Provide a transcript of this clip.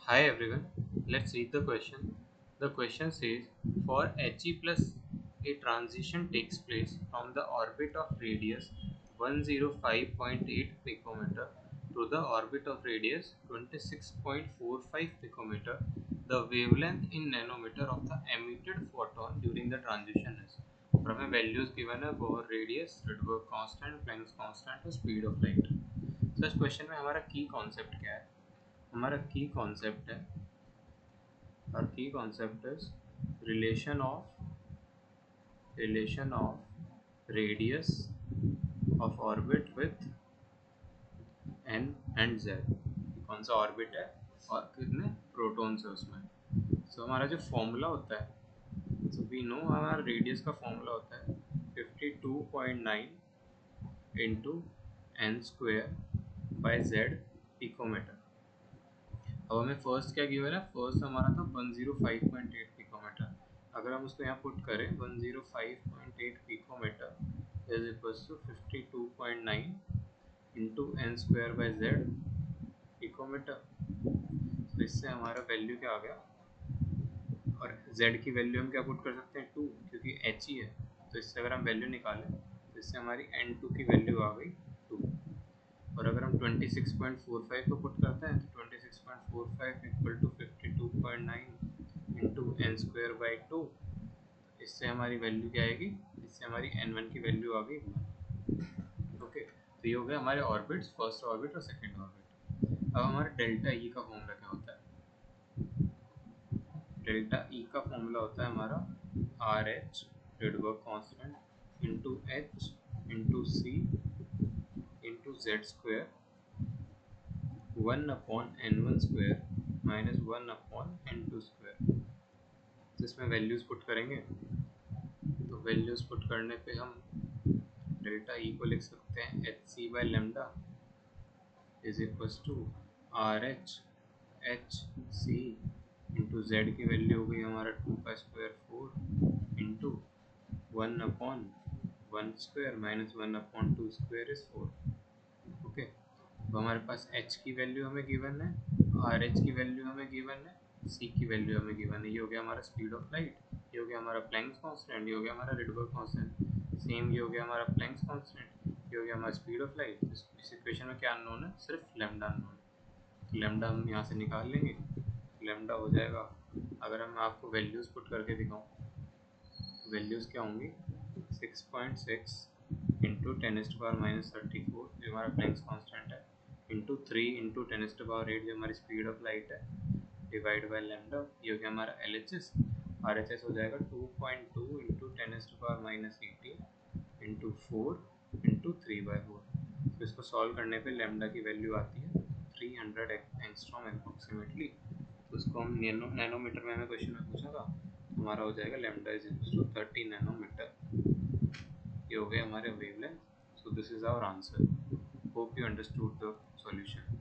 Hi everyone, let's read the question. The question says, for He plus a transition takes place from the orbit of radius 105.8 picometer to the orbit of radius 26.45 picometer. The wavelength in nanometer of the emitted photon during the transition is. और हमें values given है for radius, Rydberg constant, Planck's constant और speed of light. तो इस question में हमारा की concept क्या है? हमारा की कॉन्सेप्ट है, our key concept is relation of radius of orbit with n and z. कौन सा ऑर्बिट है और कितने प्रोटॉन्स है उसमें. सो हमारा जो फॉर्मूला होता है, सो वी नो हमारा रेडियस का फॉर्मूला होता है 52.9 into n square by Z picometer. अब हमें फर्स्ट क्या गिवन है? फर्स्ट हमारा था 105.8 पिकोमीटर. अगर हम उसको यहाँ पुट करें 105.8 picometer is equals to 52.9 into n square by Z picometer. तो इससे हमारा वैल्यू क्या आ गया, और z की वैल्यू हम क्या पुट कर सकते हैं 2, क्योंकि h ही है. तो इससे अगर हम वैल्यू निकालें तो इससे हमारी n2 की वैल्यू आ गई 2. और अगर हम 26.45 को पुट करते हैं तो 26.45 equal to 52.9 into n square by 2. इससे हमारी वैल्यू क्या आएगी? इससे हमारी n1 की वैल्यू आ गई 1. ओके, तो ये हो गया हमारे ऑर्बिट्स, फर्स्ट ऑर्बिट और सेकेंड ऑर्बिट. अब हमारा डेल्टा ई का फॉर्मूला क्या होता है? डेल्टा ई का फॉर्मूला होता है हमारा R H Rydberg constant into H into C into Z square 1/n1 square minus 1/n2 square. तो इसमें वैल्यूज पुट करेंगे, तो वैल्यूज पुट करने पे हम डेल्टा ई को लिख सकते हैं H C by lambda is equals to R H H C into Z की वैल्यू हो गई हमारा 2 का square 4 into 1/1 square minus 1/2 square is 4. Okay, तो हमारे पास h की वैल्यू हमें गिवन है, आर एच की वैल्यू हमें गिवन है, c की वैल्यू हमें गिवन है. ये हो गया हमारा स्पीड ऑफ लाइट, ये हो गया हमारा प्लैंक्स कांस्टेंट, ये हो गया हमारा रिडबर्ग कांस्टेंट, सेम ये हो गया हमारा प्लैंक्स कांस्टेंट, ये हो गया हमारा स्पीड ऑफ लाइट. इस इक्वेशन में क्या अननोन है? सिर्फ लैम्डा अननोन है. लैम्डा हम यहाँ से निकाल लेंगे. लैम्डा हो जाएगा, अगर मैं आपको वैल्यूज़ पुट करके दिखाऊँ, वैल्यूज़ क्या होंगी? 6.6 इंटू 10⁻⁻34 जो हमारा प्लैंक्स कांस्टेंट है, इंटू 3 इंटू 10⁸ जो हमारी स्पीड ऑफ लाइट है, डिवाइड बाई लैम्डा. ये हो गया हमारा L H S. R H S हो जाएगा 2.2 इंटू 10⁻18 इंटू 4 इंटू 3/4. तो इसको सॉल्व करने पे लैम्डा की वैल्यू आती है 300 एंगस्ट्रॉम अप्रोक्सीमेटली. तो उसको हम नैनोमीटर में हमें क्वेश्चन में पूछा था, हमारा हो जाएगा lambda is equal to 30 nanometer. ये हो गए हमारे wavelength. So this is our answer. Hope you understood the solution.